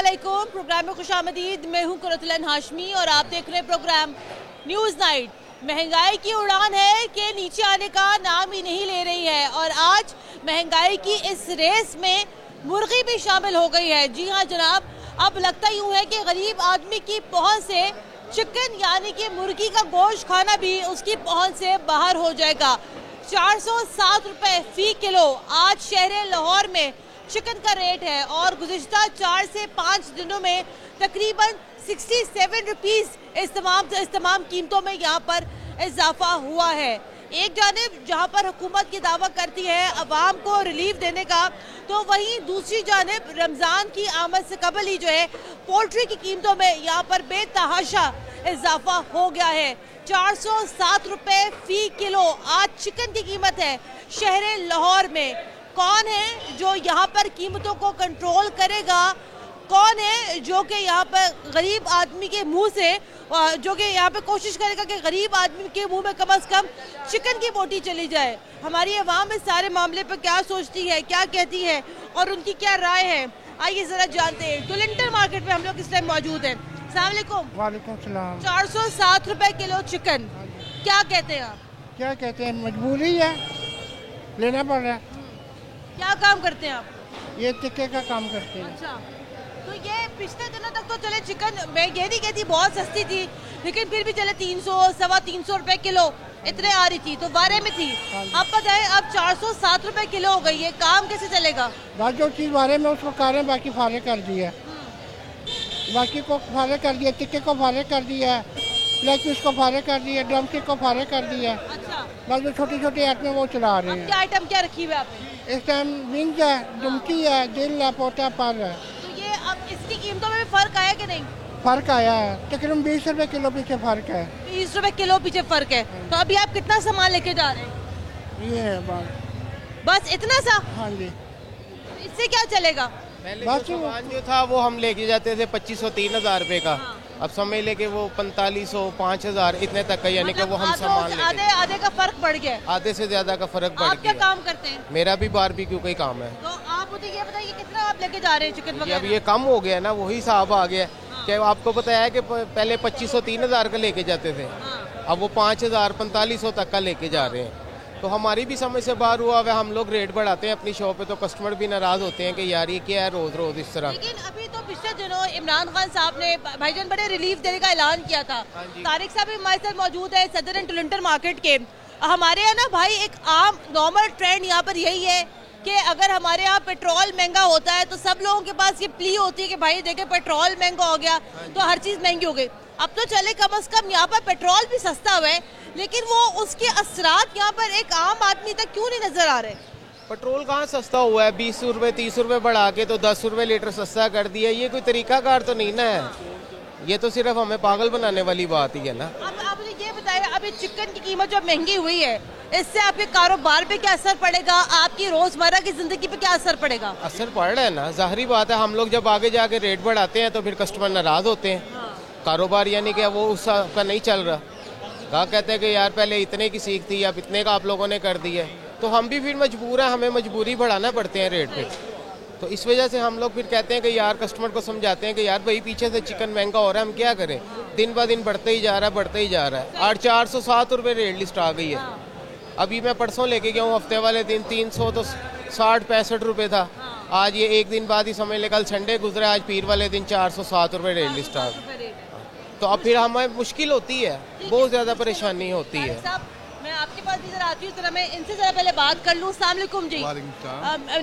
अस्सलामुअलैकुम। प्रोग्राम में खुशामदीद। मैं हूं कुरतुलन हाशमी और आप देख रहे हैं प्रोग्राम न्यूज़ नाइट। महंगाई की उड़ान है कि नीचे आने का नाम ही नहीं ले रही है और आज महंगाई की इस रेस में मुर्गी भी शामिल हो गई है। जी हाँ जनाब, अब लगता यूँ है कि गरीब आदमी की पहुँच से चिकन यानी कि मुर्गी का गोश्त खाना भी उसकी पहुँच से बाहर हो जाएगा। 407 रुपए फी किलो आज शहर लाहौर में चिकन का रेट है और गुज़िश्ता 4 से 5 दिनों में तकरीबन 67 रुपीज़ इस तमाम कीमतों में यहाँ पर इजाफा हुआ है। एक जानिब जहाँ पर हुकूमत की दावा करती है अवाम को रिलीफ देने का, तो वहीं दूसरी जानिब रमज़ान की आमद से कबल ही जो है पोल्ट्री की कीमतों में यहाँ पर बेतहाशा इजाफा हो गया है। 407 रुपए फी किलो आज चिकन की कीमत है शहर लाहौर में। कौन है जो यहाँ पर कीमतों को कंट्रोल करेगा? कौन है जो कि यहाँ पर गरीब आदमी के मुंह से जो कि यहाँ पे कोशिश करेगा कि गरीब आदमी के मुंह में कम से कम चिकन की बोटी चली जाए? हमारी अवाम इस सारे मामले पर क्या सोचती है, क्या कहती है और उनकी क्या राय है, आइए जरा जानते हैं। टुलिंटन मार्केट में हम लोग इस टाइम मौजूद हैं। अस्सलाम वालेकुम। 407 रुपए किलो चिकन, क्या कहते हैं आप? क्या कहते हैं, मजबूरी है, लेना पड़ रहा है। क्या काम करते हैं आप? ये टिक्के का काम करते हैं। अच्छा, तो ये पिछले दिनों तक तो चले चिकन, मैं ये नहीं कहती बहुत सस्ती थी, लेकिन फिर भी चले 300 सवा 300 रुपए किलो इतने आ रही थी तो बारे में थी। अब बताएं अब 407 रुपए किलो हो गई है, काम कैसे चलेगा? बात जो चीज़ बारे में उसको कारें बाकी फारे कर दिया, बाकी को फारे कर दिया, टिक्के को फारे कर दिया, लेग पीस को फारे कर दिया, ड्रम स्टिक को फारे कर दिया। अच्छा, बस जो छोटी छोटी आइटमें वो चला रहे हैं। क्या आइटम क्या रखी हुई है आपने? इस टाइम विंग है, दुमकी है, दिल है, पोटा पर है। तो ये अब इसकी कीमतों में भी फर्क आया कि नहीं? फर्क आया है, तकरीबन 20 रुपए किलो पीछे फर्क है। 20 रुपए किलो पीछे फर्क है। तो अभी आप कितना सामान लेके जा रहे हैं? ये है बात, बस इतना सा? हाँ जी। इससे क्या चलेगा? पहले जो सामान जो था वो हम लेके जाते थे 2500-3000 रुपए का। हाँ। अब समझ लेके वो 4500-5000 इतने तक का, यानी कि वो हम सामान लेके आधे का फर्क बढ़ गया। आधे से ज्यादा का फर्क बढ़ आप क्या गया। काम करते हैं? मेरा भी बारबेक्यू का ही काम है। तो आप मुझे ये बताइए कितना आप लेके जा रहे हैं चिकन वगैरह? अब ये कम हो गया ना, वही हिसाब आ गया। क्या आपको पता है कि पहले 2500-3000 का लेके जाते थे, अब वो 5000-4500 तक का लेके जा रहे हैं। तो हमारी भी समझ से बाहर हुआ है, हम लोग रेट बढ़ाते हैं अपनी शॉप पे तो कस्टमर भी नाराज होते हैं कि यार ये क्या है रोज रोज इस तरह। लेकिन अभी तो पिछले दिनों इमरान खान साहब ने भाईजान बड़े रिलीफ देने का ऐलान किया था। तारिक साहब भी हमारे साथ मौजूद है, सदर एंड टुलिंटन मार्केट के। हमारे यहाँ ना भाई एक आम नॉर्मल ट्रेंड यहाँ पर यही है कि अगर हमारे यहाँ पेट्रोल महंगा होता है तो सब लोगों के पास ये प्ली होती है कि भाई देखे पेट्रोल महंगा हो गया तो हर चीज़ महंगी हो गई। अब तो चले कम से कम यहाँ पर पेट्रोल भी सस्ता हुआ है, लेकिन वो उसके असरात यहाँ पर एक आम आदमी तक क्यों नहीं नजर आ रहे? पेट्रोल कहाँ सस्ता हुआ है? 20 रुपए 30 रुपए बढ़ा के तो 10 रुपए लीटर सस्ता कर दिया। ये कोई तरीकाकार तो नहीं ना है, ये तो सिर्फ हमें पागल बनाने वाली बात ही है ना। अब आपने ये बताया अभी चिकन की कीमत जो महंगी हुई है इससे आपके कारोबार पे क्या असर पड़ेगा, आपकी रोजमर्रा की जिंदगी पे क्या असर पड़ेगा? असर पड़ रहा है ना, जाहिर बात है। हम लोग जब आगे जाके रेट बढ़ाते हैं तो फिर कस्टमर नाराज होते हैं। कारोबार यानी कि वो उस का नहीं चल रहा। कहा कहते हैं कि यार पहले इतने की सीख थी, अब इतने का आप लोगों ने कर दी है, तो हम भी फिर मजबूर हैं, हमें मजबूरी बढ़ाना पड़ते हैं रेट पे। तो इस वजह से हम लोग फिर कहते हैं कि यार कस्टमर को समझाते हैं कि यार भाई पीछे से चिकन महंगा हो रहा है, हम क्या करें, दिन ब दिन बढ़ते ही जा रहा है, बढ़ते ही जा रहा है। 407 रुपये रेट लिस्ट आ गई है। अभी मैं परसों लेके गया हूँ, हफ्ते वाले दिन 300 तो 60-65 रुपये था। आज ये एक दिन बाद ही समझ ले, कल संडे गुजरा, आज पीर वाले दिन 407 रुपये रेट लिस्ट आ गई। तो अब फिर हमें मुश्किल होती है, बहुत ज़्यादा परेशानी होती है। मैं आपके पास इधर आती हूँ, मैं इनसे ज़रा पहले बात कर लूँ। अस्सलाम वालेकुम जी।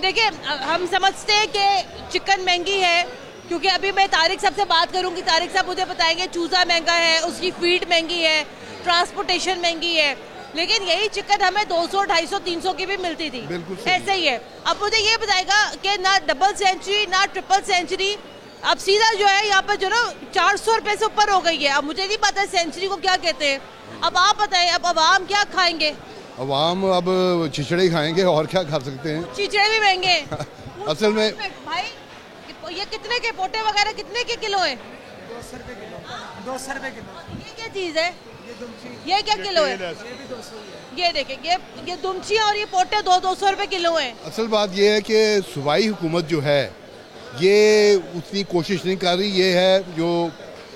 देखिए हम समझते हैं कि चिकन महंगी है, क्योंकि अभी मैं तारिक साहब से बात करूँगी, तारिक साहब मुझे बताएंगे चूज़ा महंगा है, उसकी फीड महंगी है, ट्रांसपोर्टेशन महंगी है, लेकिन यही चिकन हमें 200, 250, 300 की भी मिलती थी, ऐसे ही है। अब मुझे ये बताएगा कि ना डबल सेंचुरी ना ट्रिपल सेंचुरी, अब सीधा जो है यहाँ पर जो ना 400 रुपए से ऊपर हो गई है। अब मुझे नहीं पता सेंचुरी को क्या कहते हैं, अब आप बताएं अब अवाम क्या खाएंगे? अवाम अब चिचड़े खाएंगे और क्या खा सकते हैं। चिचड़े भी महंगे असल में भाई ये कितने के पोटे वगैरह कितने के किलो है? 200 रुपए किलो। 200 रुपए किलो। ये क्या चीज है? ये क्या किलो है? ये देखें, ये दुमची और ये पोटे 200 रुपए किलो है। असल बात ये है कि सूबाई हुकूमत जो है ये उतनी कोशिश नहीं कर रही। ये है जो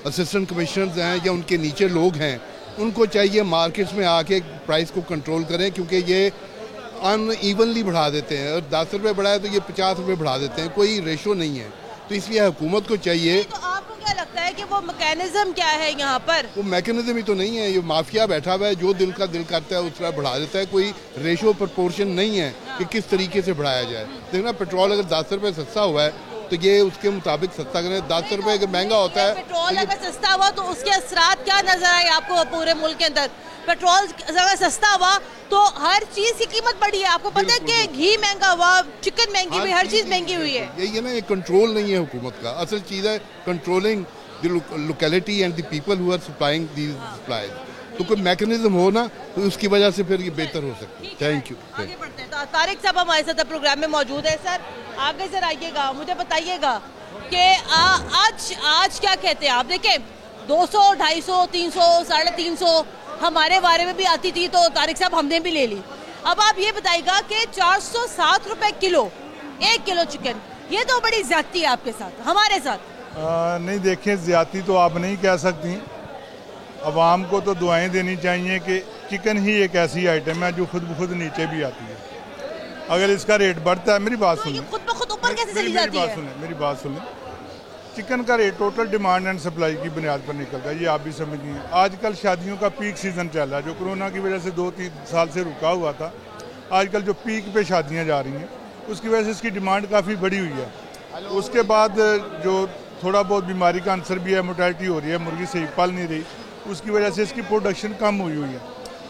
असिस्टेंट कमिश्नर्स हैं या उनके नीचे लोग हैं, उनको चाहिए मार्केट्स में आके प्राइस को कंट्रोल करें, क्योंकि ये अनइवनली बढ़ा देते हैं। और 10 रुपये बढ़ाए तो ये 50 रुपये बढ़ा देते हैं, कोई रेशो नहीं है। तो इसलिए हुकूमत को चाहिए। तो आपको क्या लगता है कि वो मैकेनिज्म क्या है यहाँ पर? वो मैकेनिज्म ही तो नहीं है, ये माफिया बैठा हुआ है, जो दिल करता है उस तरह बढ़ा देता है। कोई रेशो प्रपोर्शन नहीं है कि किस तरीके से बढ़ाया जाए। देखना, पेट्रोल अगर 10 रुपये सस्ता हुआ है तो ये उसके मुताबिक सस्ता करें। 10 रुपये अगर महंगा होता है, पेट्रोल अगर सस्ता हुआ तो उसके असरात क्या नजर आए आपको पूरे मुल्क के अंदर? पेट्रोल अगर सस्ता हुआ तो हर चीज की कीमत बढ़ी है। आपको पता है कि घी महंगा हुआ, चिकन महंगी हुई, हर चीज महंगी हुई है। यही है ना, ये कंट्रोल नहीं है हुकूमत का। असल चीज़ है controlling the locality and the people who are supplying these supplies. तो कोई मैकेनिज्म हो ना, तो उसकी वजह से फिर ये बेहतर हो सकता है। Thank you. आगे बढ़ते हैं। तो तारिक साहब हमारे साथ प्रोग्राम में मौजूद है। सर आगे जरा आइएगा, मुझे बताइएगा कि आज क्या कहते हैं आप? देखें 200, 250, 300, 350 हमारे बारे में भी आती थी, तो तारिक साहब हमने भी ले ली। अब आप ये बताइएगा कि 407 रुपए किलो 1 किलो चिकन, ये तो बड़ी ज्यादती है आपके साथ, हमारे साथ। नहीं, देखें, ज्यादती तो आप नहीं कह सकती। अवाम को तो दुआएं देनी चाहिए कि चिकन ही एक ऐसी आइटम है जो खुद ब खुद नीचे भी आती है। अगर इसका रेट बढ़ता है, मेरी बात तो सुनिए, खुद ब खुद ऊपर कैसे चली जाती है? मेरी बात सुनिए। चिकन का rate total demand and supply की बुनियाद पर निकलता है, ये आप भी समझिए। आजकल शादियों का पीक सीज़न चल रहा है, जो कोरोना की वजह से 2-3 साल से रुका हुआ था। आजकल जो पीक पे शादियां जा रही हैं, उसकी वजह से इसकी डिमांड काफ़ी बढ़ी हुई है। उसके बाद जो थोड़ा बहुत बीमारी का आंसर भी है, मोर्टेलिटी हो रही है, मुर्गी सही पल नहीं रही, उसकी वजह से इसकी प्रोडक्शन कम हुई है।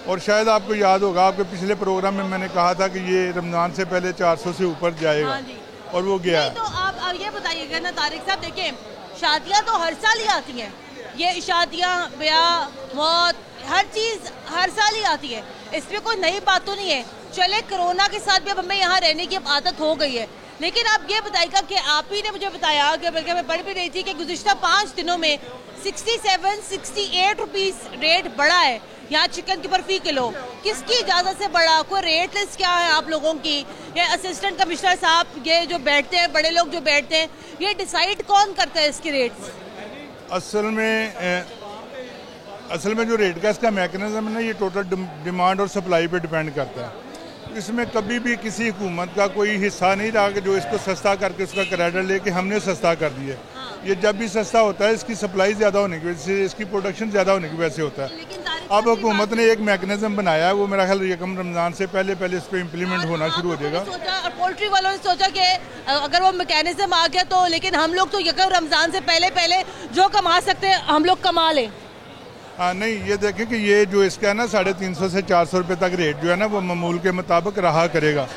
और शायद आपको याद होगा, आपके पिछले प्रोग्राम में मैंने कहा था कि ये रमज़ान से पहले 400 से ऊपर जाएगा, और वो गया है। तो आप ये बताइएगा ना तारिक साहब, देखें शादियां तो हर साल ही आती हैं, ये शादियां, ब्याह, मौत, हर चीज़ हर साल ही आती है, इसमें कोई नई बात तो नहीं है। चले कोरोना के साथ भी अब हमें यहाँ रहने की आदत हो गई है, लेकिन आप ये बताइएगा कि आप ही ने मुझे बताया कि बल्कि मैं पढ़ भी रही थी कि गुज़िश्ता 5 दिनों में 67-68 रुपीस रेट बढ़ा है यहाँ चिकन की पर फी किलो। किसकी इजाज़त से बढ़ा? कोई रेट लिस्ट क्या है आप लोगों की? ये असिस्टेंट कमिश्नर साहब, ये जो बैठते हैं, बड़े लोग जो बैठते हैं, ये डिसाइड कौन करता है इसके रेट्स? असल में जो रेट का इसका मैकेनिज्म है ना, ये टोटल डिमांड और सप्लाई पे डिपेंड करता है। इसमें कभी भी किसी हुकूमत का कोई हिस्सा नहीं रहा कि जो इसको सस्ता करके उसका क्रेडिट लेके हमने सस्ता कर दिया। ये जब भी सस्ता होता है, इसकी सप्लाई ज़्यादा होने की वजह से, इसकी प्रोडक्शन ज़्यादा होने की वजह से होता है। अब हुकूमत ने एक मैकेनिज्म बनाया है, वो मेरा ख्याल यकम रमज़ान से पहले इस पर इम्प्लीमेंट होना शुरू हो जाएगा। पोल्ट्री वालों ने सोचा कि अगर वो मैकेनिज्म आ गया तो, लेकिन हम लोग तो यकम रमज़ान से पहले जो कमा सकते हैं हम लोग कमा लें। नहीं, ये देखें कि ये जो इसका है ना 350 से 400 रुपये तक रेट जो है ना, वो मामूल के मुताबिक रहा करेगा।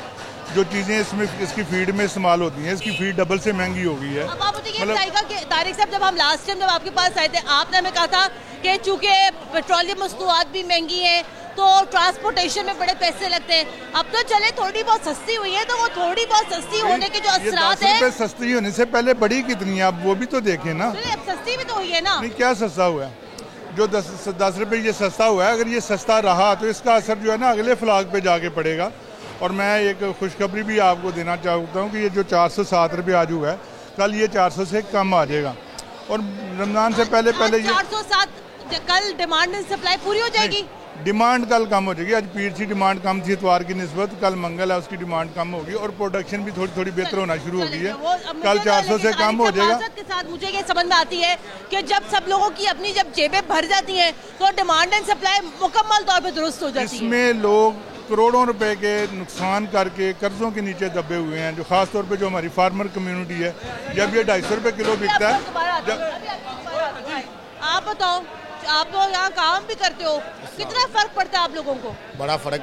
जो चीज़ें इसमें इसकी फीड में इस्तेमाल होती हैं, इसकी फीड डबल से महंगी हो गई है। अब आप मुझे ये बताइएगा कि तारिक साहब, जब हम लास्ट टाइम जब आपके पास आए थे, आपने हमें कहा था कि चूँकि पेट्रोलियम मसनूआत भी महंगी हैं तो ट्रांसपोर्टेशन में बड़े पैसे लगते हैं। अब तो चले थोड़ी बहुत सस्ती हुई है, तो वो थोड़ी बहुत सस्ती होने के जो असरात है, सस्ती होने से पहले बड़ी कितनी है आप वो भी तो देखें ना। अब सस्ती भी तो हुई है ना। नहीं, क्या सस्ता हुआ है? जो 10 रुपये ये सस्ता हुआ है, अगर ये सस्ता रहा तो इसका असर जो है ना अगले फ्लाग पे जाके पड़ेगा। और मैं एक खुशखबरी भी आपको देना चाहता हूँ कि ये जो 407 रुपये आज हुआ है, कल ये 400 से कम आ जाएगा। और रमज़ान से पहले ये 407 कल डिमांड एंड सप्लाई पूरी हो जाएगी। डिमांड कल कम हो जाएगी। आज पीर की डिमांड कम थी इतवार की निस्बत, कल मंगल है, उसकी डिमांड कम होगी और प्रोडक्शन भी थोड़ी बेहतर होना शुरू हो गई है। कल 400 से कम हो जाएगा। के साथ मुझे ये समझ में आती है कि जब सब लोगों की अपनी जब जेबें भर जाती हैं तो डिमांड एंड सप्लाई मुकम्मल तौर पे दुरुस्त हो जाती है। इसमें लोग करोड़ों रुपए के नुकसान करके कर्जों के नीचे दबे हुए हैं, जो खास तौर पे जो हमारी फार्मर कम्युनिटी है। जब ये 250 रुपये किलो बिकता है, आप बताओ, आप लोग यहाँ काम भी करते हो, कितना फर्क पड़ता है आप लोगों को? बड़ा फर्क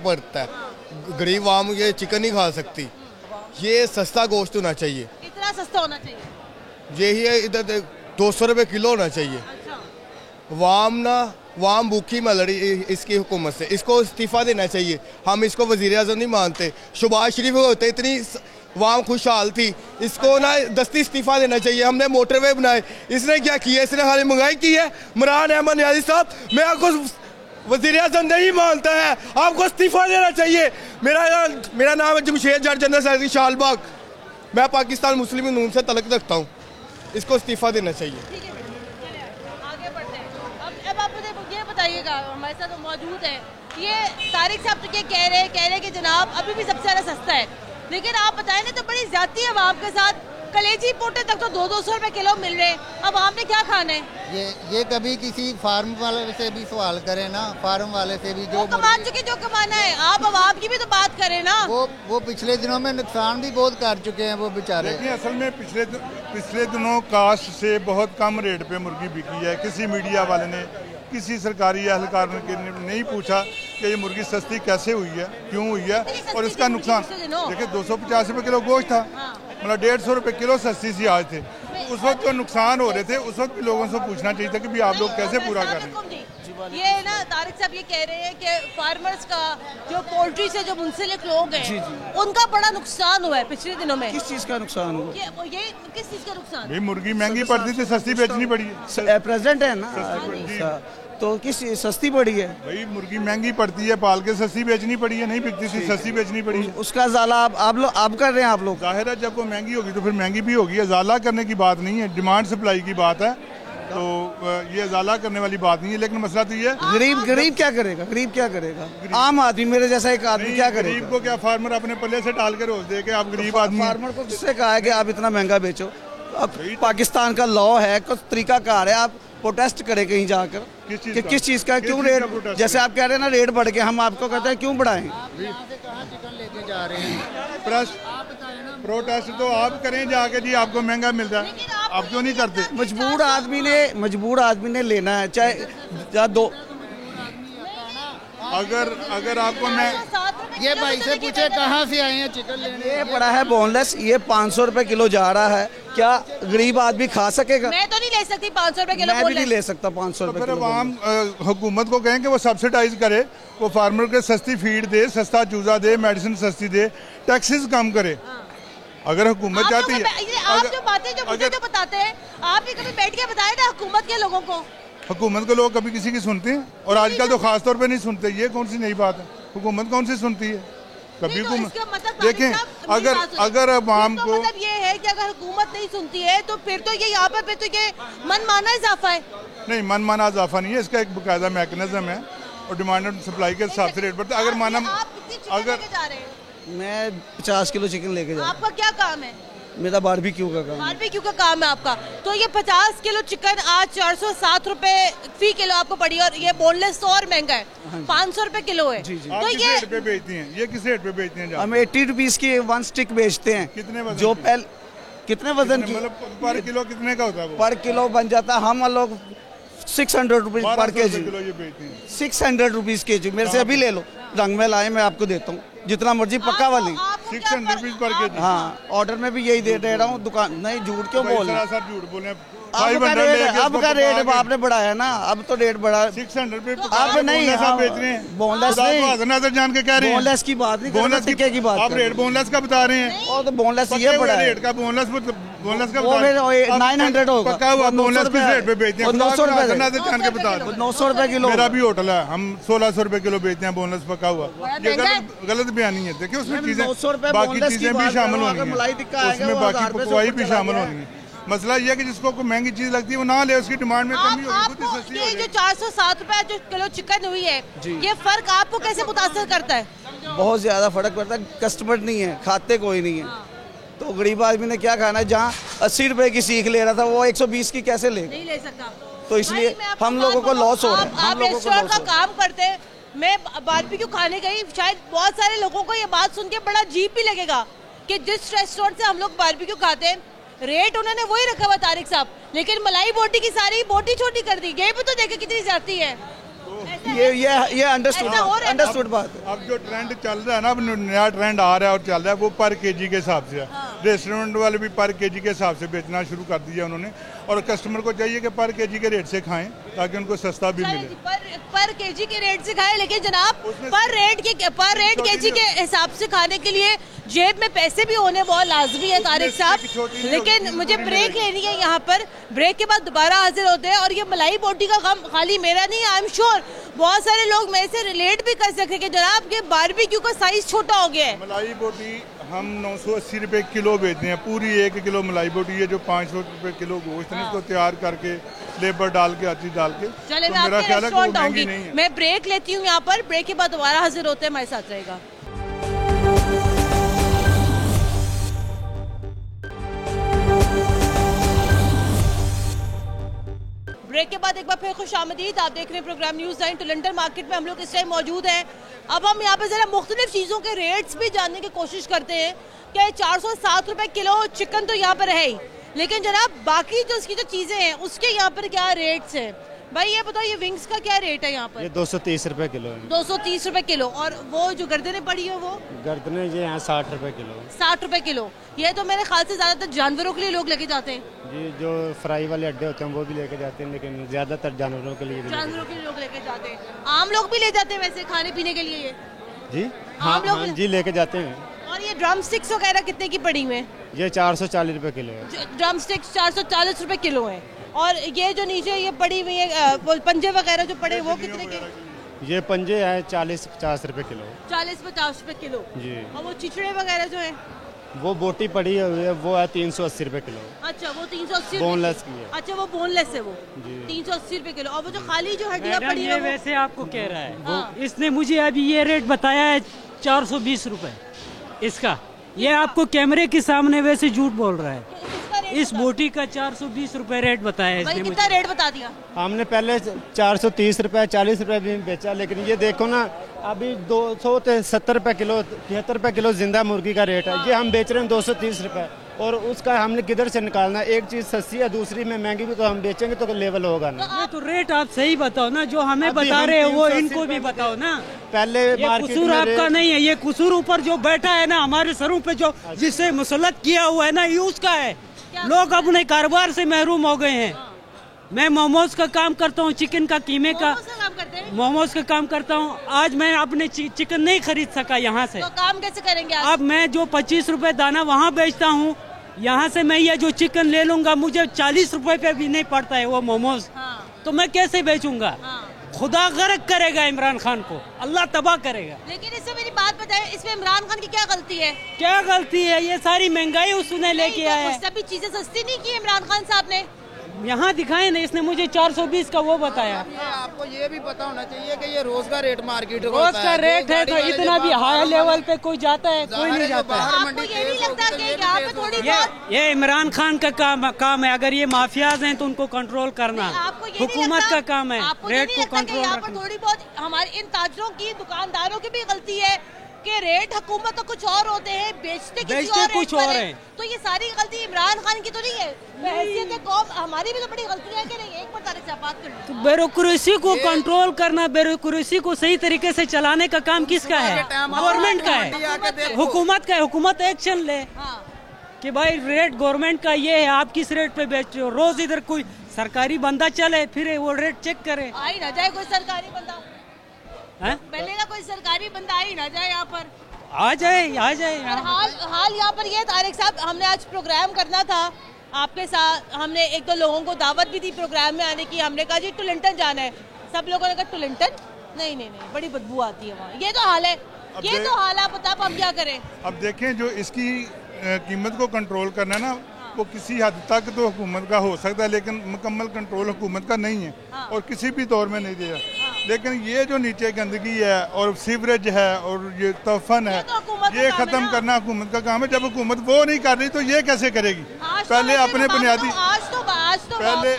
पड़ता है। गरीब आम ये चिकन नहीं खा सकती, ये सस्ता गोश्त होना चाहिए। इतना सस्ता होना चाहिए, यही है। इधर 200 रुपये किलो होना चाहिए। वाम भूखी मर रही इसकी हुकूमत से, इसको इस्तीफ़ा देना चाहिए। हम इसको वज़ीर आज़म नहीं मानते। शहबाज शरीफ होते इतनी वाम खुशहाल थी, इसको ना दस्ती इस्तीफ़ा देना चाहिए। हमने मोटरवे बनाए, इसने क्या किया? इसने खाली महंगाई की है। इमरान अहमद नियाज़ी साहब, मैं आपको वज़ीर आज़म नहीं मानता है, आपको इस्तीफ़ा देना चाहिए। मेरा नाम है जमशेद जट जनरल सेक्रेटरी शालबाग। मैं पाकिस्तान मुस्लिम नून से तलक रखता हूँ, इसको इस्तीफ़ा देना चाहिए। ठीक है, चलिए आगे बढ़ते हैं। अब आप मुझे ये बताइएगा, हमारे साथ मौजूद है, ये तारिक साहब तो ये कह रहे हैं कि जनाब अभी भी सबसे ज़्यादा सस्ता है, लेकिन आप बताएं ना, तो बड़ी ज्यादती है आवाम के साथ। कलेजी पोटे तक तो 200 रुपए किलो मिल रहे हैं, अब आपने क्या खाना है? ये कभी किसी फार्म वाले से भी सवाल करें ना, फार्म वाले से भी जो कमा चुके, जो कमाना है। आप आवाम की भी तो बात करें ना। वो पिछले दिनों में नुकसान भी बहुत कर चुके हैं वो बेचारे। देखिए, असल में पिछले दिनों कास्ट से बहुत कम रेट पे मुर्गी बिकी है। किसी मीडिया वाले ने, किसी सरकारी एहलकार ने नहीं पूछा कि ये मुर्गी सस्ती कैसे हुई है, क्यों हुई है और इसका नुकसान। देखिए, 250 रुपये किलो गोश्त था, मतलब 150 रुपये किलो सस्ती सी आज थे। उस वक्त जो नुकसान हो रहे थे, उस वक्त भी लोगों से पूछना चाहिए था कि भी आप लोग कैसे पूरा कर रहे हैं। ये ना तारिक साहब ये कह रहे हैं कि फार्मर्स का, जो पोल्ट्री से जो मुंसलिक लोग हैं, उनका बड़ा नुकसान हुआ है पिछले दिनों में। किस चीज़ का नुकसान हुआ? ये किस चीज़ का नुकसान? भाई मुर्गी महंगी पड़ती थी, सस्ती बेचनी पड़ी है। प्रेजेंट है ना, तो किस सस्ती पड़ी है? भाई मुर्गी महंगी पड़ती है, पाल के सस्ती बेचनी पड़ी है, नहीं बिकती थी सस्ती बेचनी पड़ी है। उसका ज़ाला आप कर रहे हैं आप लोग। जाहिर है, जब वो महंगी होगी तो फिर महंगी भी होगी। अजाला करने की बात नहीं है, डिमांड सप्लाई की बात है, तो ये अजाला करने वाली बात नहीं है। लेकिन मसला तो ये, गरीब क्या करेगा? गरीब क्या करेगा? आम आदमी, मेरे जैसा एक आदमी क्या करेगा? गरीब को क्या फार्मर अपने पल्ले से टाल के रोज दे के आप गरीब आदमी? फार्मर को किससे कहा है कि आप इतना महंगा बेचो? अब पाकिस्तान का लॉ है, कुछ तरीकाकार है, आप प्रोटेस्ट करें कहीं जाकर कि किस चीज़ का, क्यों रेट, जैसे आप कह रहे हैं ना रेट बढ़ गए, हम आपको कहते हैं क्यों बढ़ाएं? चिकन लेके जा रहे हैं। प्रोटेस्ट तो आप करें जाके, जी आपको महंगा मिलता है, आप क्यों नहीं करते? मजबूर आदमी ने लेना है, चाहे दो। अगर आपको मैं ये भाई से पूछे कहाँ से आए हैं चिकन लेने? ये पड़ा है बोनलेस, ये 500 रुपए किलो जा रहा है, क्या गरीब आदमी खा सकेगा? मैं तो नहीं ले सकती 500 रुपए किलो। मैं भी नहीं ले सकता 500 रुपए किलो। आम हुकूमत को कहें कि वो सब्सिडाइज करे, वो फार्मर के सस्ती फीड दे, सस्ता चूजा दे, मेडिसिन सस्ती दे, टैक्सेस कम करे। अगर हुकूमत चाहती है, आप जो बातें जो मुझे जो बताते हैं, आप भी कभी बैठ के बताए ना हुकूमत के लोगों को। हुकूमत के लोग कभी किसी की सुनते हैं, और आजकल तो खास तौर पे नहीं सुनते। ये कौन सी नई बात है? हुकूमत कौन सी सुनती है? कभी हुकूमत, देखें, अगर अवाम को, मतलब ये है कि अगर हुकूमत नहीं सुनती है तो फिर तो ये यहाँ पर फिर तो ये मनमाना इजाफा है। नहीं, मनमाना इजाफा नहीं है, इसका एक बाकायदा मैकेनिज्म है और डिमांड एंड सप्लाई के हिसाब से रेट बढ़ता है। अगर माना, मैं 50 किलो चिकन लेके जा रहा हूं। आपका क्या काम है? मेरा बारबेक्यू का काम। बारबेक्यू का काम है आपका। तो ये 50 किलो चिकन आज 407 रुपए फी किलो आपको पड़ी, और ये बोनलेस और महंगा है, 500 रुपए किलो है। तो ये रेट पे बेचती हैं, ये किस रेट पे बेचती हैं? हम 80 रुपीज की 1 स्टिक बेचते हैं। कितने वजन जो कितने वजन की? मतलब पर किलो कितने का होता है वो? पर किलो बन जाता है, हम लोग 600 रुपीज पर के जी, 600 रुपीज के जी। मेरे से अभी ले लो, रंग में लाए, मैं आपको देता हूँ जितना मर्जी, पक्का वाली 600 रुपीज पर के जी। हाँ, ऑर्डर में भी यही दे रहा हूँ, दुकान नहीं, झूठ क्यों बोल रहे? सर झूठ बोले, अब का रेट आपने बढ़ाया ना, अब तो रेट बढ़ा 600 पे आप नहीं बेच रहे हैं। बोनलेस नहीं, जान के कह रहे हैं बोनलेस की बात नहीं, बोनलेस की बात आप रेट बोनलेस का बता रहे हैं। और तो बोनलेस ये पड़ा है रेट का, बोनलेस का वो 900 होगा, पक्का हुआ। बोनलेस किस रेट पे बेचते हैं? 900 रुपए जान के बता दो, 900 रुपए किलो। मेरा भी होटल है, हम 1600 रुपए किलो बेचते हैं बोनलेस पका हुआ। ये गलत बयानी है। देखिए, उसमें चीजें, बाकी चीजें भी शामिल होनी है, उसमें बाकी पकवाई भी शामिल होनी है। मसला ये है कि जिसको कोई महंगी चीज लगती है वो ना ले, उसकी डिमांड में कमी होगी। ये जो 407 रुपए जो किलो चिकन हुई है, ये फर्क आपको कैसे मुतासर करता है? बहुत ज्यादा फर्क पड़ता है, कस्टमर नहीं है, खाते कोई नहीं है, तो गरीब आदमी ने क्या खाना है? जहाँ 80 रुपए की सीख ले रहा था वो 120 की कैसे ले? नहीं ले सकता। तो इसलिए हम लोगों को लॉस हो रहा है। आप रेस्टोरेंट का काम करते हैं, मैं बारबेक्यू खाने गई, शायद बहुत सारे लोगों को ये बात सुन के बड़ा अजीब भी लगेगा कि जिस रेस्टोरेंट से हम लोग बारबेक्यू खाते हैं, रेट उन्होंने वही रखा हुआ तारिक साहब, लेकिन मलाई बोटी की सारी बोटी छोटी कर दी। ये भी तो देखे कितनी जाती है। ये अंडरस्टूड बात है। अब जो ट्रेंड चल रहा है ना, अब नया ट्रेंड आ रहा है और चल रहा है, वो पर केजी के हिसाब से है। रेस्टोरेंट वाले भी पर केजी के हिसाब से बेचना शुरू कर दिया उन्होंने, और कस्टमर को चाहिए कि पर केजी के रेट से खाएं ताकि उनको सस्ता भी मिले। पर केजी के रेट से खाएं, लेकिन जनाब पर रेट केजी के हिसाब से खाने के लिए जेब में पैसे भी होने बहुत लाजमी है तारिक साहब। लेकिन मुझे ब्रेक लेनी है यहाँ पर, ब्रेक के बाद दोबारा हाजिर होते हैं। और ये मलाई बोटी का गम खाली मेरा नहीं, आई एम श्योर बहुत सारे लोग मेरे से रिलेट भी कर सके कि जनाब ये बारबेक्यू का साइज छोटा हो गया है। मलाई बोटी हम 980 रुपए किलो बेचते हैं। पूरी 1 किलो मलाई बोटी है जो 500 रुपए किलो गोश्त है, इसको तैयार करके लेबर डाल के अच्छी डाल के। चले तो मैं मेरा आपके ख्याल है कि वो रेस्टोरेंट महंगी आऊंगी। नहीं है। मैं ब्रेक लेती हूँ यहाँ पर, ब्रेक के बाद दोबारा हाजिर होते हैं, हमारे साथ रहेगा। ब्रेक के बाद एक बार फिर खुशामदीद। आप देख रहे हैं प्रोग्राम न्यूज़ 9। टोरंटो मार्केट में हम लोग इस टाइम मौजूद हैं। अब हम यहाँ पे ज़रा मुख्तलिफ चीज़ों के रेट्स भी जानने की कोशिश करते हैं कि 407 रुपए किलो चिकन तो यहाँ पर है ही, लेकिन जनाब बाकी जो उसकी जो चीज़ें हैं उसके यहाँ पर क्या रेट्स हैं? भाई ये बताओ, ये विंग्स का क्या रेट है यहाँ पर? ये 230 रुपए किलो है। 230 रुपए किलो। और वो जो गर्दनें पड़ी है वो? गर्दनें ये यहाँ 60 रुपए किलो। 60 रुपए किलो। ये तो मेरे ख्याल से ज़्यादातर जानवरों के लिए लोग लेके जाते हैं जी, जो फ्राई वाले अड्डे होते हैं वो भी लेके जाते हैं, लेकिन ज़्यादातर जानवरों के लिए भी जानवरों के लिए लोग लेके जाते हैं। आम लोग भी ले जाते हैं वैसे खाने पीने के लिए ये? जी हाँ, जी लेके जाते हैं। और ये ड्रम स्टिक्स वगैरह कितने की पड़ी हुई हैं? ये 440 रुपए किलो है। ड्रम स्टिक्स 440 रुपए किलो है। और ये जो नीचे ये पड़ी हुई है वो पंजे वगैरह जो पड़े वो कितने के? ये पंजे है 40-50 रुपए किलो। 40-50 रुपए किलो जी। और वो चिचड़े वगैरह जो है? वो बोटी पड़ी हुई है, वो है 380 रुपए किलो। अच्छा, वो 380 बोनलेस की है। अच्छा, वो बोनलेस है वो 380 रुपए किलो। और वो जो खाली जो हड्डियाँ पड़ी है वैसे आपको कह रहा है वो, इसने मुझे अभी ये रेट बताया है 420 रुपए इसका। ये आपको कैमरे के सामने वैसे झूठ बोल रहा है। इस बोटी का 420 रुपए रेट बताया है इसने। कितना रेट बता दिया? हमने पहले 430 रुपए 40 रुपए भी बेचा, लेकिन ये देखो ना अभी 270 रुपए किलो 73 रुपए किलो जिंदा मुर्गी का रेट है। ये हम बेच रहे हैं 230 रुपए, और उसका हमने किधर से निकालना? एक चीज सस्ती है, दूसरी में महंगी भी, तो हम बेचेंगे तो लेवल होगा ना। तो रेट आप सही बताओ ना, जो हमें बता रहे हो वो इनको भी बताओ ना। पहले कसूर आपका नहीं है, ये कसूर ऊपर जो बैठा है ना हमारे सरों पे, जो जिसे मुसलत किया हुआ है ना, ये उसका है। लोग अपने कारोबार से महरूम हो गए हैं। मैं मोमोज का काम करता हूँ, चिकन का, कीमे का, मोमोज का काम करता हूँ। आज मैं अपने चिकन नहीं खरीद सका यहाँ से, तो काम कैसे करेंगे आज? अब मैं जो 25 रुपए दाना वहाँ बेचता हूँ, यहाँ से मैं ये जो चिकन ले लूंगा, मुझे 40 रुपए पे भी नहीं पड़ता है वो मोमोज। तो मैं कैसे बेचूंगा? खुदा गर्क करेगा इमरान खान को, अल्लाह तबाह करेगा। लेकिन इससे मेरी बात बताए, इसमें इमरान खान की क्या गलती है? क्या गलती है? ये सारी महंगाई उसने लेके आया है। सभी चीजें सस्ती नहीं की इमरान खान साहब ने। यहाँ दिखाए ना, इसने मुझे 420 का वो बताया। आपको ये भी पता होना चाहिए कि ये रोज का रेट मार्केट रोज का रेट है, तो इतना भी हाई लेवल पे कोई जाता है? कोई नहीं जाता है। आपको ये नहीं लगता कि यहाँ पे थोड़ी बहुत ये इमरान खान का काम है। अगर ये माफियाज हैं तो उनको कंट्रोल करना हुकूमत का काम है, रेट को कंट्रोल रखना। थोड़ी बहुत हमारे इन ताजरों की, दुकानदारों की भी गलती है कि रेट हुकूमत तो कुछ और होते हैं, बेचते कुछ और है। तो ये सारी गलती इमरान खान की तो नहीं है? हैसियत कौम हमारी भी तो बड़ी गलती है कि नहीं? एक बार तारिक साहब बात कर लो। तो ब्यूरोक्रेसी को कंट्रोल करना, ब्यूरोक्रेसी को सही तरीके से चलाने का काम किसका है? गवर्नमेंट का है, हुकूमत का है। हुकूमत एक्शन ले कि भाई रेट गवर्नमेंट का ये है, आप किस रेट पे बेच रहे हो। रोज इधर कोई सरकारी बंदा चले फिर वो रेट चेक करे। आ ही ना जाए कोई सरकारी बंदा, पहले ना कोई सरकारी बंदा आ ही ना जाए यहाँ पर। आ जाए। हाल यहाँ पर ये तारिक साहब, हमने आज प्रोग्राम करना था आपके साथ, हमने एक दो लोगों को दावत भी दी प्रोग्राम में आने की। हमने कहा जी टोरंटो जाना है, सब लोगों ने कहा टोरंटो नहीं, बड़ी बदबू आती है वहाँ। ये तो हाल है, ये तो हाल है। आप हम क्या करें? अब देखें, जो इसकी कीमत को कंट्रोल करना है ना, वो किसी हद तक तो हुकूमत का हो सकता है, लेकिन मुकम्मल कंट्रोल हुकूमत का नहीं है और किसी भी दौर में नहीं दिया। लेकिन ये जो नीचे गंदगी है और सीवरेज है और ये तफन है, ये खत्म करना हुकूमत का काम है। जब हुकूमत वो नहीं कर रही तो ये कैसे करेगी? पहले अपने बुनियादी,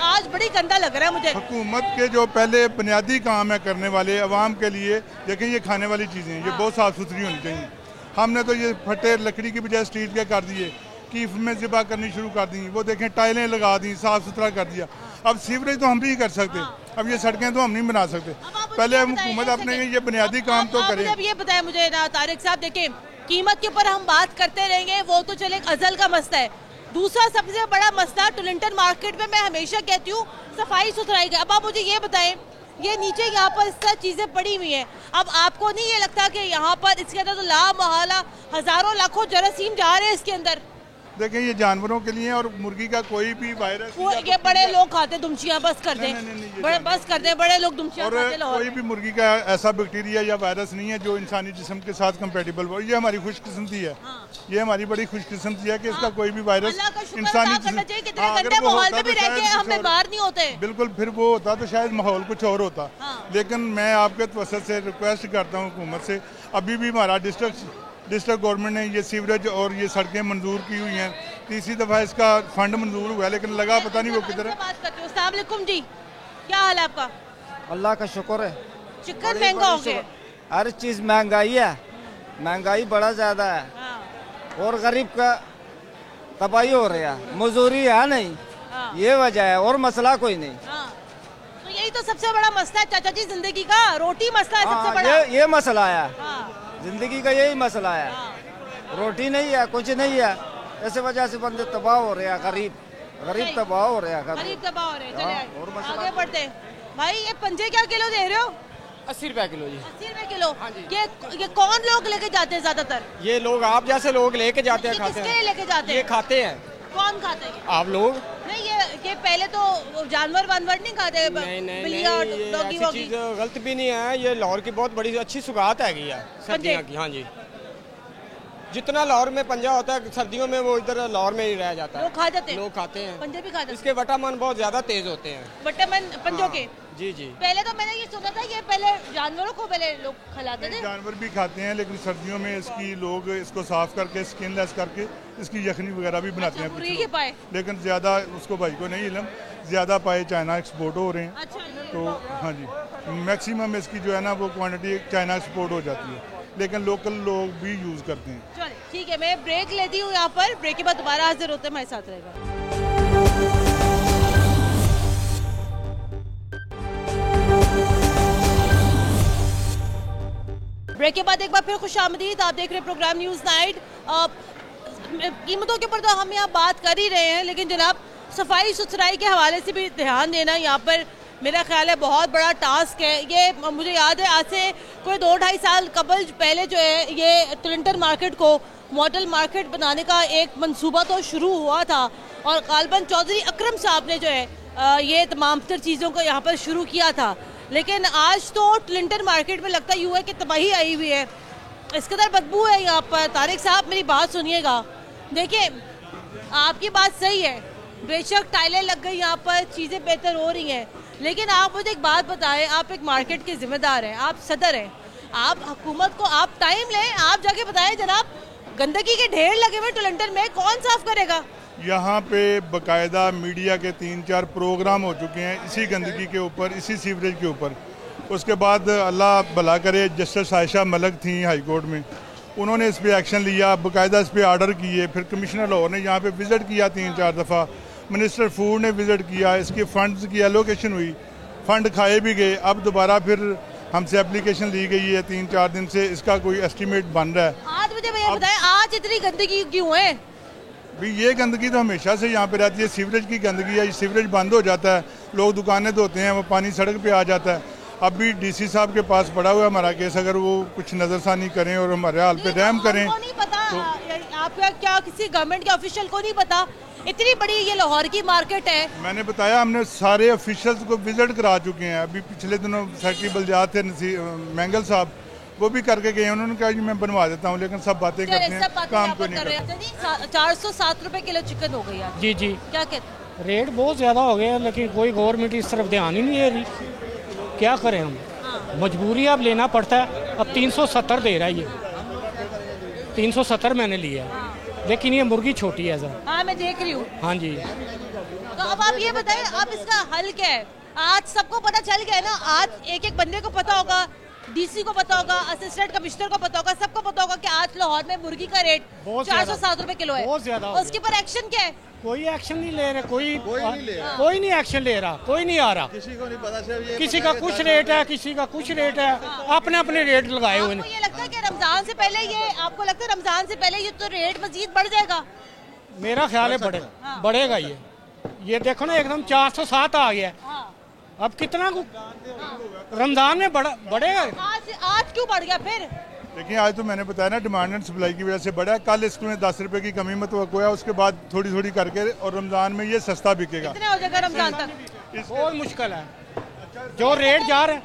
आज बड़ी गंदा लग रहा है मुझे। हुकूमत के जो पहले बुनियादी काम है करने वाले अवाम के लिए, देखें ये खाने वाली चीज़ें हैं, ये बहुत साफ़ सुथरी होनी चाहिए। हमने तो ये फटे लकड़ी की बजाय स्टील के कर दिए, कीफ में ज़िबा करनी शुरू कर दी, वो देखें टाइलें लगा दी, साफ़ सुथरा कर दिया। अब सीवरेज तो हम भी कर सकते, अब ये सड़कें तो हम नहीं बना सकते। पहले हुकूमत अपने ये बुनियादी काम तो करे। अब ये बताया मुझे ना तारिक साहब, देखें कीमत के ऊपर हम बात करते रहेंगे, वो तो चले अजल का मसला है। दूसरा सबसे बड़ा मसला टोरंटो मार्केट में मैं हमेशा कहती हूँ सफाई सुथराई का। अब आप मुझे ये बताएं, ये नीचे यहाँ पर सब चीजें पड़ी हुई हैं, अब आपको नहीं ये लगता कि यहाँ पर इसके अंदर तो ला मोहल्ला हजारों लाखों जरासीम जा रहे हैं इसके अंदर? देखें ये जानवरों के लिए और मुर्गी का कोई भी वायरस, ये बड़े लोग खाते दुमचियां, बस कर दें, बस कर दें, बड़े लोग दुमचियां खाते हैं। कोई भी मुर्गी का ऐसा बैक्टीरिया या वायरस नहीं है जो इंसानी जिस्म के साथ कंपेटिबल हो। ये हमारी खुशकिस्मती है, ये हमारी बड़ी खुशकिस्मती है कि इसका कोई भी वायरस इंसानी बिल्कुल, फिर वो होता तो शायद माहौल कुछ और होता। लेकिन मैं आपके तवज्जुह से रिक्वेस्ट करता हूँ हुकूमत से, अभी भी हमारा डिस्ट्रिक्ट गवर्नमेंट ने ये सीवरेज और ये सड़कें मंजूर की हुई हैं, तीसरी दफ़ा इसका फंड मंजूर हुआ है, लेकिन लगा पता नहीं वो किधर है। अस्सलाम वालेकुम जी, क्या हाल है आपका? अल्लाह का शुक्र है। चिकन महंगा हो गया, हर चीज़ महंगाई है, महंगाई बड़ा ज़्यादा है और गरीब का तबाही हो रही है, मजदूरी है नहीं, ये वजह है और मसला कोई नहीं। तो यही तो सबसे बड़ा मसला है चाचा जी जिंदगी का, रोटी मसला है सबसे बड़ा। ये मसला है, जिंदगी का यही मसला है, रोटी नहीं है, कुछ नहीं है, इस वजह से बंदे तबाह हो रहे हैं, गरीब तबाह हो रहे हैं, गरीब तबाह हो रहे हैं। चलिए आगे बढ़ते हैं। भाई ये पंजे क्या किलो दे रहे हो? 80 रुपए किलो जी। 80 रुपए किलो। ये कौन लोग लेके जाते हैं ज्यादातर? ये लोग आप जैसे लोग लेके जाते हैं, खाते हैं। लेके जाते हैं? ये खाते हैं। कौन खाते हैं? आप लोग। नहीं ये पहले तो जानवर वानवर नहीं खाते, बिल्लियां डॉगी वॉगी। चीज गलत भी नहीं है, ये लाहौर की बहुत बड़ी अच्छी सुगात है सर्दियों की। हाँ जी, जितना लाहौर में पंजा होता है सर्दियों में वो इधर लाहौर में ही रह जाता है। लोग खा जाते हैं, लोग खाते हैं, पंजे भी खाते हैं। इसके विटामिन बहुत ज्यादा तेज होते हैं, विटामिन पंजों के। जी जी। पहले तो मैंने ये सुना था ये पहले जानवरों को पहले लोग खिलाते थे। जानवर भी खाते हैं, लेकिन सर्दियों में इसकी लोग इसको साफ करके स्किनलेस करके इसकी यखनी वगैरह भी बनाते हैं। लेकिन ज्यादा उसको भाई को नहीं इल्म, ज्यादा पाए चाइना एक्सपोर्ट हो रहे हैं। तो हाँ जी, मैक्सिमम इसकी जो है ना वो क्वांटिटी चाइना एक्सपोर्ट हो जाती है, लेकिन लोकल लोग भी यूज करते हैं। चलिए ठीक है, मैं ब्रेक लेती हूँ यहाँ पर, ब्रेक के बाद दोबारा हाजिर होते हैं, हमारे साथ रहेगा। ब्रेक के बाद एक बार फिर खुशामदीद, आप देख रहे हैं प्रोग्राम न्यूज़ नाइट। कीमतों के ऊपर तो हम यहाँ बात कर ही रहे हैं, लेकिन जनाब सफाई सुथराई के हवाले से भी ध्यान देना यहाँ पर मेरा ख्याल है बहुत बड़ा टास्क है। ये मुझे याद है आज से कोई 2-2.5 साल कबल पहले जो है ये क्लिंटन मार्केट को मॉडल मार्केट बनाने का एक मंसूबा तो शुरू हुआ था और गालिबन चौधरी अकरम साहब ने जो है ये तमाम तर चीज़ों को यहाँ पर शुरू किया था, लेकिन आज तो क्लिंटन मार्केट में लगता यूँ है कि तबाही आई हुई है, इस कदर बदबू है यहाँ पर। तारिक साहब मेरी बात सुनिएगा, देखिए आपकी बात सही है, बेशक टाइलें लग गई यहाँ पर, चीज़ें बेहतर हो रही हैं, लेकिन आप मुझे एक बात बताएं, आप एक मार्केट के जिम्मेदार हैं, आप सदर हैं, आप हुकूमत को आप टाइम लें, आप जाके बताएं जनाब गंदगी के ढेर लगे हुए क्लिंटन में, कौन साफ करेगा? यहाँ पे बाकायदा मीडिया के 3-4 प्रोग्राम हो चुके हैं इसी गंदगी के ऊपर, इसी सीवरेज के ऊपर। उसके बाद अल्लाह भला करे जस्टिस आयशा मलिक थी हाई कोर्ट में, उन्होंने इस पर एक्शन लिया, बाकायदा इस पर आर्डर किए, फिर कमिश्नर लाहौर ने यहाँ पे विज़िट किया 3-4 दफ़ा, मिनिस्टर फूड ने विज़िट किया, इसके फंड्स की एलोकेशन हुई, फंड खाए भी गए। अब दोबारा फिर हमसे एप्लीकेशन ली गई है 3-4 दिन से, इसका कोई एस्टीमेट बन रहा है। आज मुझे भैया बताएं आज इतनी गंदगी क्यों है? भी ये गंदगी तो हमेशा से यहाँ पे रहती है, सीवरेज की गंदगी है, सीवरेज बंद हो जाता है, लोग दुकानें धोते हैं, वो पानी सड़क पे आ जाता है। अब भी डीसी साहब के पास पड़ा हुआ है हमारा केस, अगर वो कुछ नज़रसानी करें और हमारे हाल पे रहम करें। नहीं पता तो आपका क्या किसी गवर्नमेंट के ऑफिशियल को नहीं पता? इतनी बड़ी ये लाहौर की मार्केट है। मैंने बताया हमने सारे ऑफिशियल्स को विजिट करा चुके हैं, अभी पिछले दिनों सेक्रेटरी बलजात थे मैंगल साहब, वो भी करके गए, उन्होंने कहा कि मैं बनवा देता हूँ, लेकिन सब बातें करते हैं, काम को नहीं करते। 407 रुपए किलो चिकन हो गई जी जी, क्या कहते? रेट बहुत ज़्यादा हो गया, लेकिन कोई गवर्नमेंट इस तरफ ध्यान ही नहीं दे रही, क्या करें हम? मजबूरी अब लेना पड़ता है। अब 370 दे रहा है, ये 370 मैंने लिया है, लेकिन ये मुर्गी छोटी है सर। हाँ मैं देख रही हूँ। हाँ जी, तो अब आप ये बताएं अब इसका हल क्या है? आज सबको पता चल गया है ना, आज एक एक बंदे को पता होगा, डीसी को पता होगा, असिस्टेंट कमिश्नर को पता होगा, सबको पता होगा कि आज लाहौर में मुर्गी का रेट 407 रुपए किलो है, बहुत ज्यादा। उसके ऊपर एक्शन क्या है? कोई एक्शन नहीं ले रहे, कोई नहीं एक्शन ले रहा, कोई नहीं आ रहा, किसी को नहीं पता, किसी का कुछ रेट है, किसी का कुछ रेट है, अपने अपने रेट लगाए हुए। ये लगता है कि रमजान से पहले ये, आपको लगता है रमजान से पहले ये तो रेट मजीद बढ़ जाएगा? मेरा ख्याल है बढ़ेगा ये देखो ना, एकदम 407 आ गया, अब कितना रमजान में बढ़ेगा? आज क्यों बढ़ गया फिर? देखिए आज तो मैंने बताया ना डिमांड एंड सप्लाई की वजह से बढ़ा है। कल इसमें 10 रुपए की कमी मतवक्को है, उसके बाद थोड़ी थोड़ी करके और रमजान में ये सस्ता बिकेगा। कितने हो जाएगा रमजान तक? बहुत मुश्किल है, जो रेट जा रहे हैं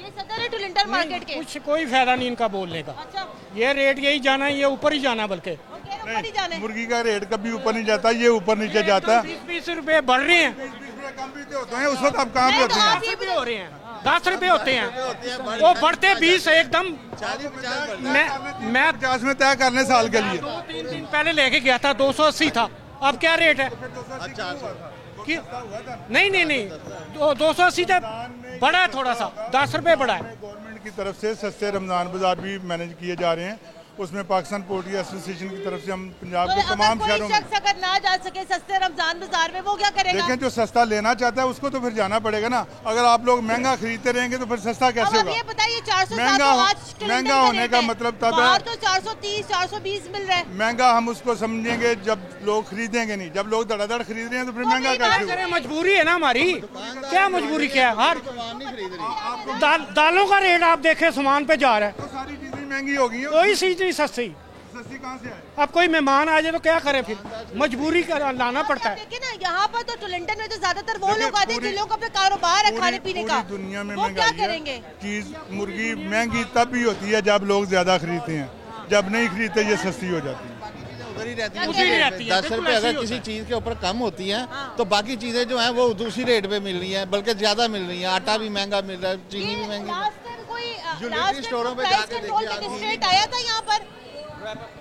ये सदर है टुलिंटर मार्केट के। कुछ कोई फायदा नहीं इनका बोलने का। अच्छा। ये रेट यही जाना है, ये ऊपर ही जाना, बल्कि मुर्गी का रेट कभी ऊपर नहीं जाता, ये ऊपर नीचे जाता है। 20 रुपए बढ़ रहे हैं, 20 रुपए कम भी होते हैं उस वक्त, आप कहाँ पे होते हैं? 10 रुपए हो रहे हैं, 10 रुपए होते हैं, वो बढ़ते 20 एकदम। मैं 50 में तय करने साल के लिए 2-3 दिन पहले लेके गया था, 280 था। अब क्या रेट है? नहीं 280 था, बढ़ा है थोड़ा सा, 10 रुपए बढ़ा है। गवर्नमेंट की तरफ से सस्ते रमजान बाजार भी मैनेज किए जा रहे हैं, उसमें पाकिस्तान पोल्ट्री एसोसिएशन की तरफ से हम पंजाब के तमाम शहरों में। शख्स अगर ना जा सके सस्ते रमजान बाजार में, वो क्या करेगा? देखें, जो सस्ता लेना चाहता है उसको तो फिर जाना पड़ेगा ना। अगर आप लोग महंगा खरीदते रहेंगे तो फिर सस्ता कैसे होगा? ये बताइए, 400 महंगा होने का मतलब तब है तो 430 420 मिल रहा है। महंगा हम उसको समझेंगे जब लोग खरीदेंगे नहीं, जब लोग धड़ाधड़ खरीद रहे हैं तो फिर महंगा कैसे होगा? मजबूरी है ना हमारी, क्या मजबूरी क्या है? हर दालों का रेट आप देखें सामान पे जा रहा है, सारी चीजें महंगी हो गई, कोई चीज नहीं सस्ती। सस्ती कहाँ से आए? अब कोई मेहमान आ जाए तो क्या करें, फिर मजबूरी कर लाना पड़ता है। देखिए ना, यहाँ पर तो टुलिंटन में तो ज्यादातर वो लोग आते हैं जिन लोगों का अपना कारोबार है खाने पीने का। दुनिया में वो क्या करेंगे? चीज मुर्गी महंगी तब भी होती है जब लोग ज्यादा खरीदते हैं, जब नहीं खरीदते ये सस्ती हो जाती है। उधर ही रहती है। 10 रुपए अगर किसी चीज के ऊपर कम होती है तो बाकी चीजें जो हैं वो दूसरी रेट पे मिल रही हैं, बल्कि ज्यादा मिल रही हैं। आटा भी महंगा मिल रहा है, चीनी भी महंगी। ज्वेलरी स्टोरों पे जाके देखिए, आया था यहाँ पर।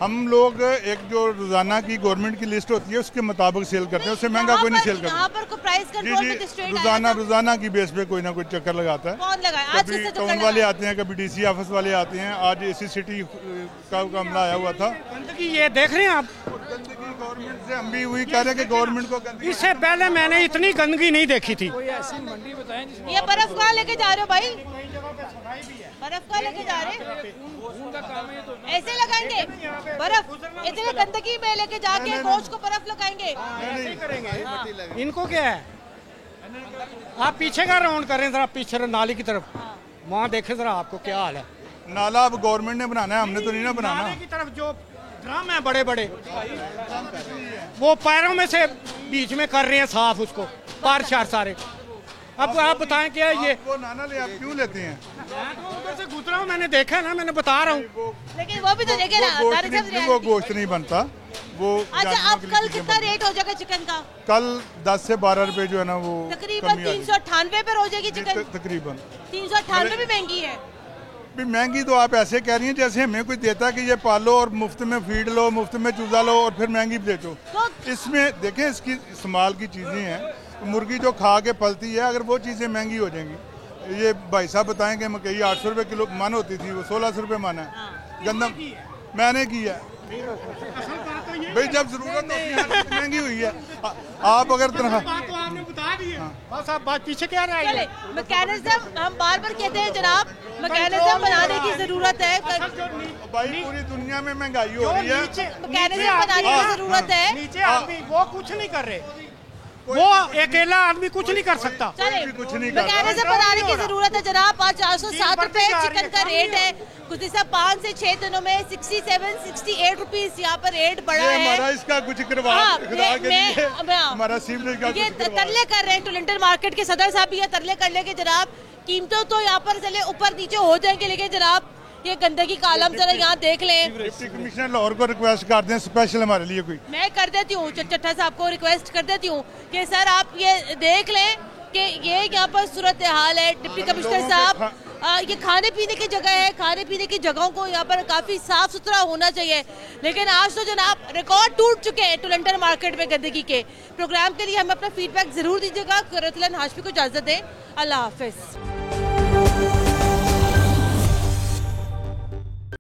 हम लोग एक जो रोजाना की गवर्नमेंट की लिस्ट होती है उसके मुताबिक सेल करते हैं, उससे महंगा कोई नहीं सेल करता। यहाँ पर कोई प्राइस कंट्रोल मजिस्ट्रेट रोजाना की बेस पे कोई ना कोई चक्कर लगाता है। कौन लगाया? कभी टाउन वाले आते हैं, कभी डीसी ऑफिस वाले आते हैं। आज एसी सिटी का हमला आया हुआ था। गंदगी ये देख रहे हैं आप, गंदगी गवर्नमेंट से हम भी हुई कह रहे हैं कि गवर्नमेंट को गंदगी। इससे पहले मैंने इतनी गंदगी नहीं देखी थी। ये बर्फ कहाँ लेके जा रहे हो भाई? बर्फ कहाँ लेके जा रहे हैं? ऐसे लगाएंगे बर्फ? इतने गंदगी में लेके जाके गोश्त को बर्फ लगाएंगे? इनको क्या है? आप पीछे का राउंड करें जरा, पीछे नाली की तरफ, वहाँ देखें जरा आपको क्या हाल है। नाला अब गवर्नमेंट ने बनाना है, हमने तो नहीं ना बनाना। नाले की तरफ जो ड्रम है बड़े बड़े, वो पैरों में से बीच में कर रहे हैं साफ उसको, पार शार सारे। अब आप बताएं क्या ये वो नाना ले आप क्यों लेते हैं? उधर से गुजरा हूँ, मैंने देखा ना, मैंने बता रहा हूँ। लेकिन वो भी तो देखे ना, वो गोश्त नहीं बनता वो। अच्छा, अब कल कितना रेट हो जाएगा चिकन का? कल 10 से 12 रुपए जो है ना वो तकरीबन 398 पर हो जाएगी चिकन। तकरीबन 398 भी महंगी है। महंगी तो आप ऐसे कह रही हैं जैसे हमें कोई देता कि ये पालो और मुफ्त में फीड लो, मुफ्त में चूजा लो और फिर महंगी बेचो। इसमें देखें, इसकी इस्तेमाल की चीज़ें हैं, मुर्गी जो खा के पलती है, अगर वो चीज़ें महंगी हो जाएंगी। ये भाई साहब बताएंगे मकई 800 रुपये किलो मन होती थी, वो 1600 रुपये मन है। गंदम मैंने की है भाई, जब जरूरत होती है महंगी हुई है। आप अगर आपने बता दी है, बस आप बात पीछे क्या रह गए? मैकेनिज्म हम बार बार कहते हैं जनाब, मैकेनिज्म बनाने की जरूरत है भाई। पूरी दुनिया में महंगाई हो रही है, मैकेनिज्म बनाने की जरूरत है। नीचे आदमी वो कुछ नहीं कर रहे, वो अकेला आदमी कुछ नहीं कर सकता। कुछ नहीं कर मैकेनिज्म बनाने की जरूरत है जनाब। आज 407 रुपए चिकन का रेट है। कुछ ऐसा 5 से 6 दिनों में 67-68 रुपीज यहाँ पर रेट बढ़ा है। हमारा इसका कुछ हमारा सीवरेज का ये तरले कर रहे हैं टुलिंटन मार्केट के सदर साहब भी, ये तरले कर लेंगे जनाब। कीमतों तो यहाँ पर चले ऊपर नीचे हो जाएंगे, लेकिन जनाब ये गंदगी का आलम जरा यहाँ देख लें। डिप्टी कमिश्नर लाहौर को रिक्वेस्ट करते हैं स्पेशल हमारे लिए कोई। मैं कर देती हूँ, चट्टा साहब को रिक्वेस्ट कर देती हूँ कि सर आप ये देख लें कि ये यहाँ पर सूरत हाल है। डिप्टी कमिश्नर साहब, ये खाने पीने की जगह है, खाने पीने की जगहों को यहाँ पर काफी साफ सुथरा होना चाहिए, लेकिन आज तो जनाब रिकॉर्ड टूट चुके हैं टुलिंटन मार्केट में गंदगी के। प्रोग्राम के लिए हमें अपना फीडबैक जरूर दीजिएगा। कुरतुल हाशमी को इजाजत दें, अल्लाह हाफिज।